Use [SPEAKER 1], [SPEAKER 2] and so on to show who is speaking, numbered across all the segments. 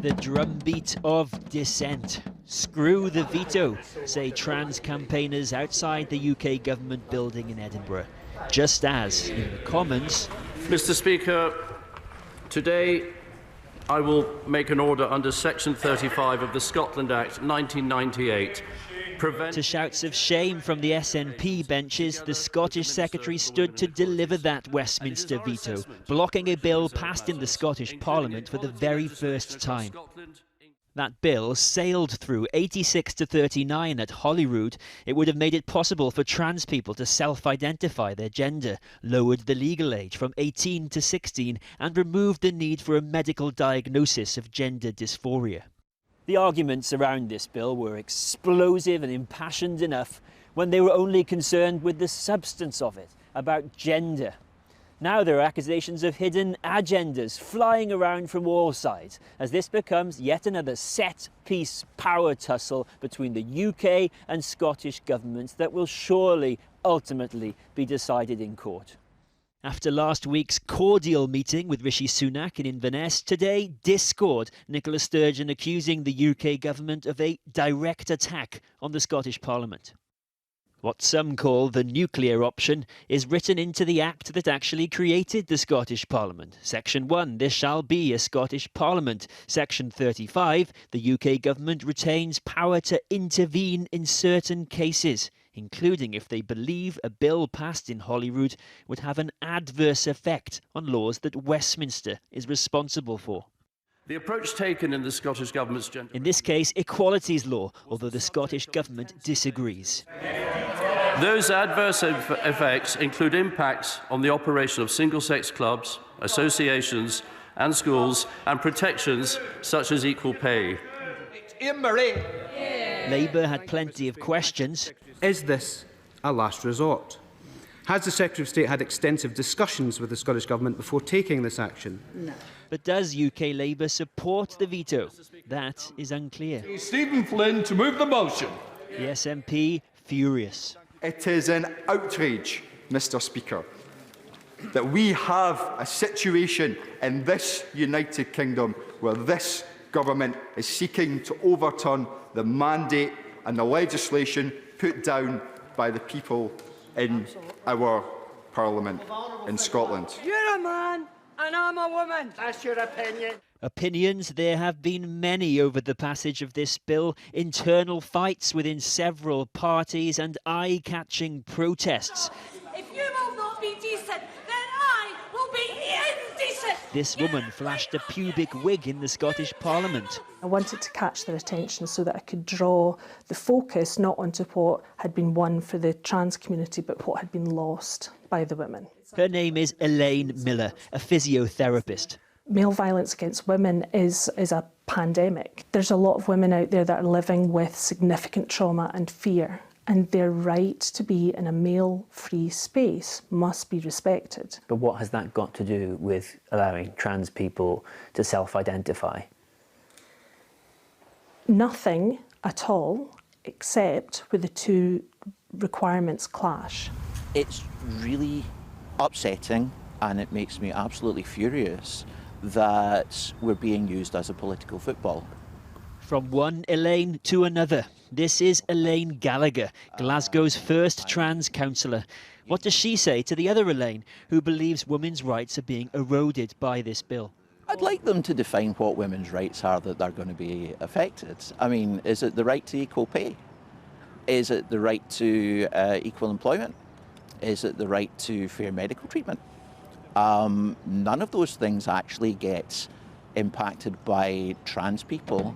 [SPEAKER 1] The drumbeat of dissent. Screw the veto, say trans campaigners outside the UK government building in Edinburgh. Just as, in the Commons...
[SPEAKER 2] Mr. Speaker, today I will make an order under Section 35 of the Scotland Act 1998.
[SPEAKER 1] To shouts of shame from the SNP benches, the Scottish Secretary stood to deliver that Westminster veto, blocking a bill passed in the Scottish Parliament for the very first time. That bill sailed through 86 to 39 at Holyrood. It would have made it possible for trans people to self-identify their gender, lowered the legal age from 18 to 16, and removed the need for a medical diagnosis of gender dysphoria. The arguments around this bill were explosive and impassioned enough when they were only concerned with the substance of it, about gender. Now there are accusations of hidden agendas flying around from all sides, as this becomes yet another set-piece power tussle between the UK and Scottish governments that will surely ultimately be decided in court. After last week's cordial meeting with Rishi Sunak in Inverness, today discord, Nicola Sturgeon accusing the UK government of a direct attack on the Scottish Parliament. What some call the nuclear option is written into the act that actually created the Scottish Parliament. Section 1, there shall be a Scottish Parliament. Section 35, the UK government retains power to intervene in certain cases, including if they believe a bill passed in Holyrood would have an adverse effect on laws that Westminster is responsible for.
[SPEAKER 2] The approach taken in the Scottish Government's gender...
[SPEAKER 1] In this case, equalities law, although the Scottish Government disagrees.
[SPEAKER 2] Those adverse effects include impacts on the operation of single-sex clubs, associations and schools, and protections such as equal pay.
[SPEAKER 1] Labour had plenty of questions.
[SPEAKER 3] Is this a last resort? Has the Secretary of State had extensive discussions with the Scottish Government before taking this action?
[SPEAKER 1] No. But does UK Labour support the veto? That is unclear.
[SPEAKER 4] Stephen Flynn to move the motion.
[SPEAKER 1] The SNP furious.
[SPEAKER 5] It is an outrage, Mr. Speaker, that we have a situation in this United Kingdom where this government is seeking to overturn the mandate and the legislation put down by the people in our Parliament in Scotland.
[SPEAKER 6] You're a man and I'm a woman. That's your opinion.
[SPEAKER 1] Opinions, there have been many over the passage of this bill, internal fights within several parties and eye-catching protests.
[SPEAKER 6] If you will not be decent, then I will be indecent.
[SPEAKER 1] This woman flashed a pubic wig in the Scottish Parliament.
[SPEAKER 7] I wanted to catch their attention so that I could draw the focus not onto what had been won for the trans community, but what had been lost by the women.
[SPEAKER 1] Her name is Elaine Miller, a physiotherapist.
[SPEAKER 7] Male violence against women is a pandemic. There's a lot of women out there that are living with significant trauma and fear, and their right to be in a male-free space must be respected.
[SPEAKER 8] But what has that got to do with allowing trans people to self-identify?
[SPEAKER 7] Nothing at all, except where the two requirements clash.
[SPEAKER 9] It's really upsetting, and it makes me absolutely furious that we're being used as a political football.
[SPEAKER 1] From one Elaine to another. This is Elaine Gallagher, Glasgow's first trans councillor. What does she say to the other Elaine, who believes women's rights are being eroded by this bill?
[SPEAKER 9] I'd like them to define what women's rights are that are going to be affected. I mean, is it the right to equal pay? Is it the right to equal employment? Is it the right to fair medical treatment? None of those things actually get impacted by trans people.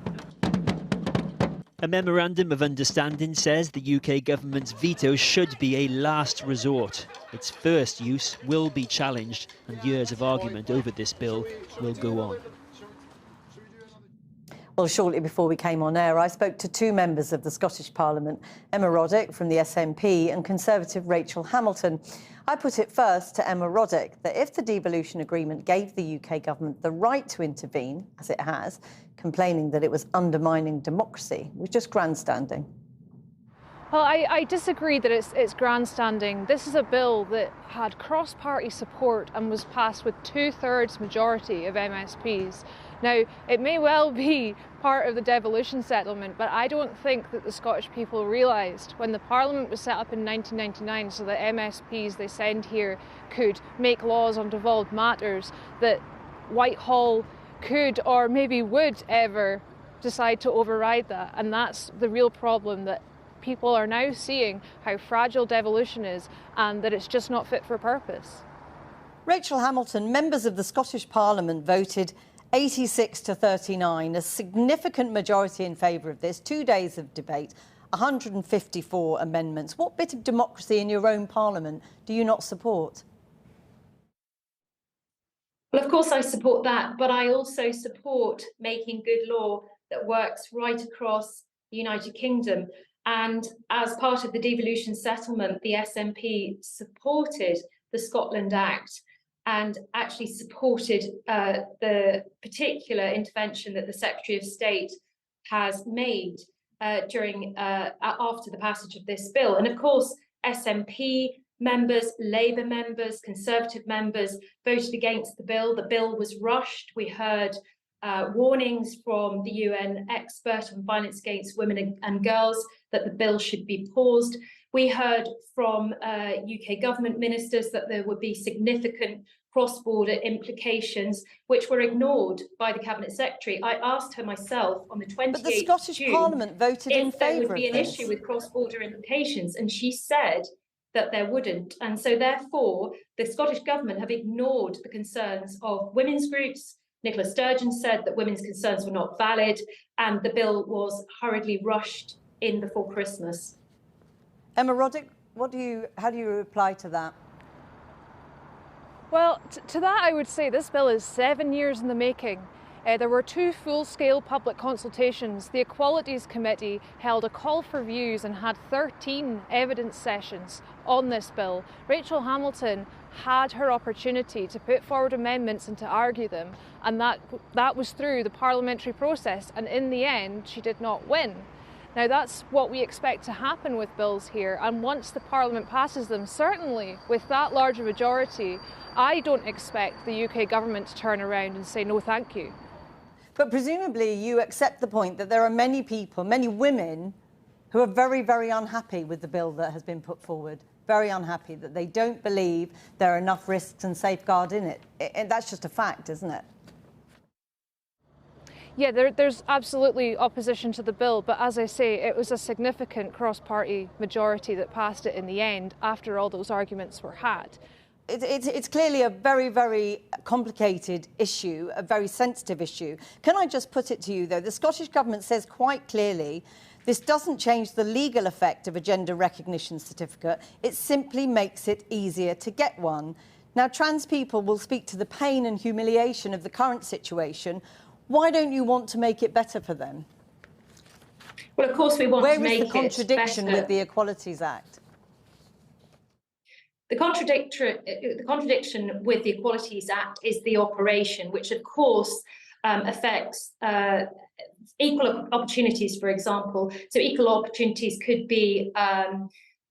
[SPEAKER 1] A memorandum of understanding says the UK government's veto should be a last resort. Its first use will be challenged, and years of argument over this bill will go on.
[SPEAKER 10] Well, shortly before we came on air, I spoke to two members of the Scottish Parliament, Emma Roddick from the SNP and Conservative Rachel Hamilton. I put it first to Emma Roddick that if the devolution agreement gave the UK government the right to intervene, as it has, complaining that it was undermining democracy was just grandstanding.
[SPEAKER 11] Well, I disagree that it's grandstanding. This is a bill that had cross-party support and was passed with 2/3 majority of MSPs. Now, it may well be part of the devolution settlement, but I don't think that the Scottish people realised when the Parliament was set up in 1999 so that MSPs they send here could make laws on devolved matters, that Whitehall could or maybe would ever decide to override that. And that's the real problem, that people are now seeing how fragile devolution is and that it's just not fit for purpose.
[SPEAKER 10] Rachel Hamilton, members of the Scottish Parliament voted 86 to 39, a significant majority in favour of this. 2 days of debate, 154 amendments. What bit of democracy in your own Parliament do you not support?
[SPEAKER 12] Well, of course I support that, but I also support making good law that works right across the United Kingdom. And as part of the devolution settlement, the SNP supported the Scotland Act and actually supported the particular intervention that the Secretary of State has made after the passage of this bill. And of course, SNP members, Labour members, Conservative members voted against the bill. The bill was rushed. We heard warnings from the UN expert on violence against women and girls that the bill should be paused. We heard from UK government ministers that there would be significant cross-border implications, which were ignored by the Cabinet Secretary. I asked her myself on the 28th
[SPEAKER 10] But the Scottish Parliament voted in favour of this.
[SPEAKER 12] If there would be an issue with cross-border implications, and she said that there wouldn't. And so therefore, the Scottish Government have ignored the concerns of women's groups. Nicola Sturgeon said that women's concerns were not valid, and the bill was hurriedly rushed in before Christmas.
[SPEAKER 10] Emma Roddick, how do you reply to that?
[SPEAKER 11] Well, to that I would say this bill is 7 years in the making. There were 2 full-scale public consultations. The Equalities Committee held a call for views and had 13 evidence sessions on this bill. Rachel Hamilton had her opportunity to put forward amendments and to argue them, and that was through the parliamentary process, and in the end she did not win. Now that's what we expect to happen with bills here, and once the Parliament passes them, certainly with that large a majority, I don't expect the UK government to turn around and say no thank you.
[SPEAKER 10] But presumably you accept the point that there are many people, many women, who are very, very unhappy with the bill that has been put forward. Very unhappy that they don't believe there are enough risks and safeguards in it. And that's just a fact, isn't it?
[SPEAKER 11] Yeah, there's absolutely opposition to the bill, but as I say, it was a significant cross-party majority that passed it in the end after all those arguments were had.
[SPEAKER 10] It's clearly a very, very complicated issue, a very sensitive issue. Can I just put it to you, though? The Scottish Government says quite clearly this doesn't change the legal effect of a gender recognition certificate. It simply makes it easier to get one. Now, trans people will speak to the pain and humiliation of the current situation. Why don't you want to make it better for them?
[SPEAKER 12] Well, of course we want to make it better.
[SPEAKER 10] Where is the contradiction with the Equalities Act?
[SPEAKER 12] The contradiction with the Equalities Act is the operation, which of course affects equal opportunities, for example. So equal opportunities could be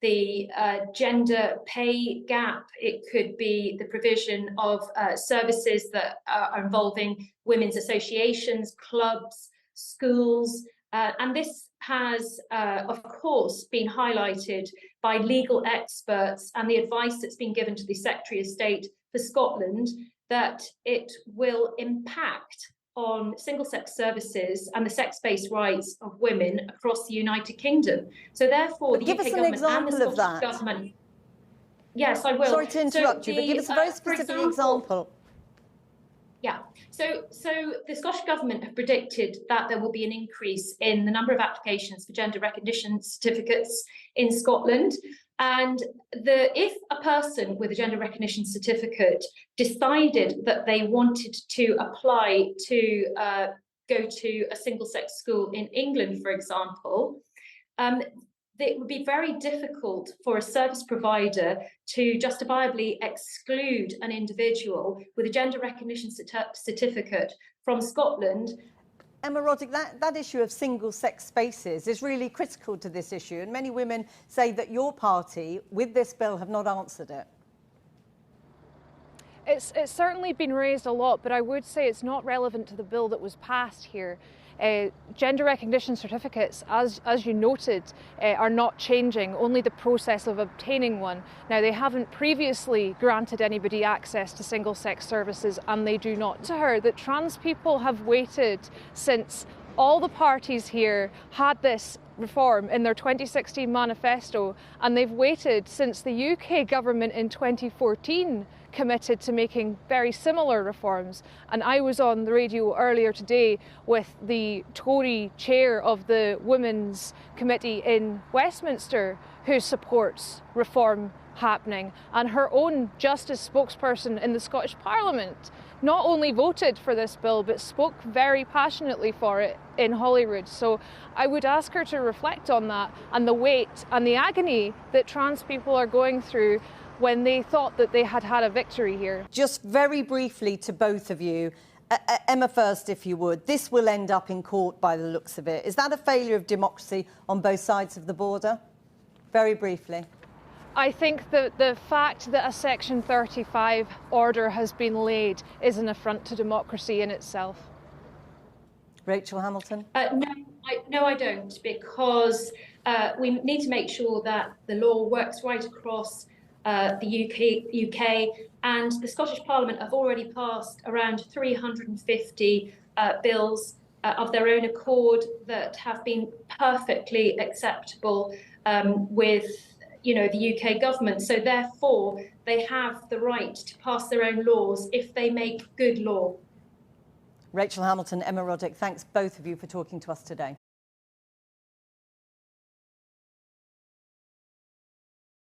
[SPEAKER 12] the gender pay gap. It could be the provision of services that are involving women's associations, clubs, schools. And this has, of course, been highlighted by legal experts and the advice that's been given to the Secretary of State for Scotland that it will impact on single-sex services and the sex-based rights of women across the United Kingdom. So therefore, the UK government and the Scottish government... Yes, I will.
[SPEAKER 10] Sorry to interrupt you, but give us a very specific example.
[SPEAKER 12] Yeah, so the Scottish Government have predicted that there will be an increase in the number of applications for gender recognition certificates in Scotland. And if a person with a gender recognition certificate decided that they wanted to apply to go to a single-sex school in England, for example, it would be very difficult for a service provider to justifiably exclude an individual with a gender recognition certificate from Scotland
[SPEAKER 10] Emma Roddick, that issue of single-sex spaces is really critical to this issue, and many women say that your party, with this bill, have not answered it.
[SPEAKER 11] It's certainly been raised a lot, but I would say it's not relevant to the bill that was passed here. Gender recognition certificates, as you noted, are not changing, only the process of obtaining one. Now, they haven't previously granted anybody access to single-sex services, and they do not. To her, that trans people have waited since all the parties here had this reform in their 2016 manifesto, and they've waited since the UK government in 2014 committed to making very similar reforms. And I was on the radio earlier today with the Tory chair of the Women's Committee in Westminster, who supports reform happening, and her own justice spokesperson in the Scottish Parliament not only voted for this bill but spoke very passionately for it in Holyrood. So I would ask her to reflect on that and the weight and the agony that trans people are going through when they thought that they had had a victory here.
[SPEAKER 10] Just very briefly to both of you, Emma first, if you would. This will end up in court by the looks of it. Is that a failure of democracy on both sides of the border? Very briefly.
[SPEAKER 11] I think that the fact that a Section 35 order has been laid is an affront to democracy in itself.
[SPEAKER 10] Rachel Hamilton?
[SPEAKER 12] No, I don't, because we need to make sure that the law works right across the UK, and the Scottish Parliament have already passed around 350 bills of their own accord that have been perfectly acceptable with the UK government. So therefore, they have the right to pass their own laws if they make good law.
[SPEAKER 10] Rachel Hamilton, Emma Roddick, thanks both of you for talking to us today.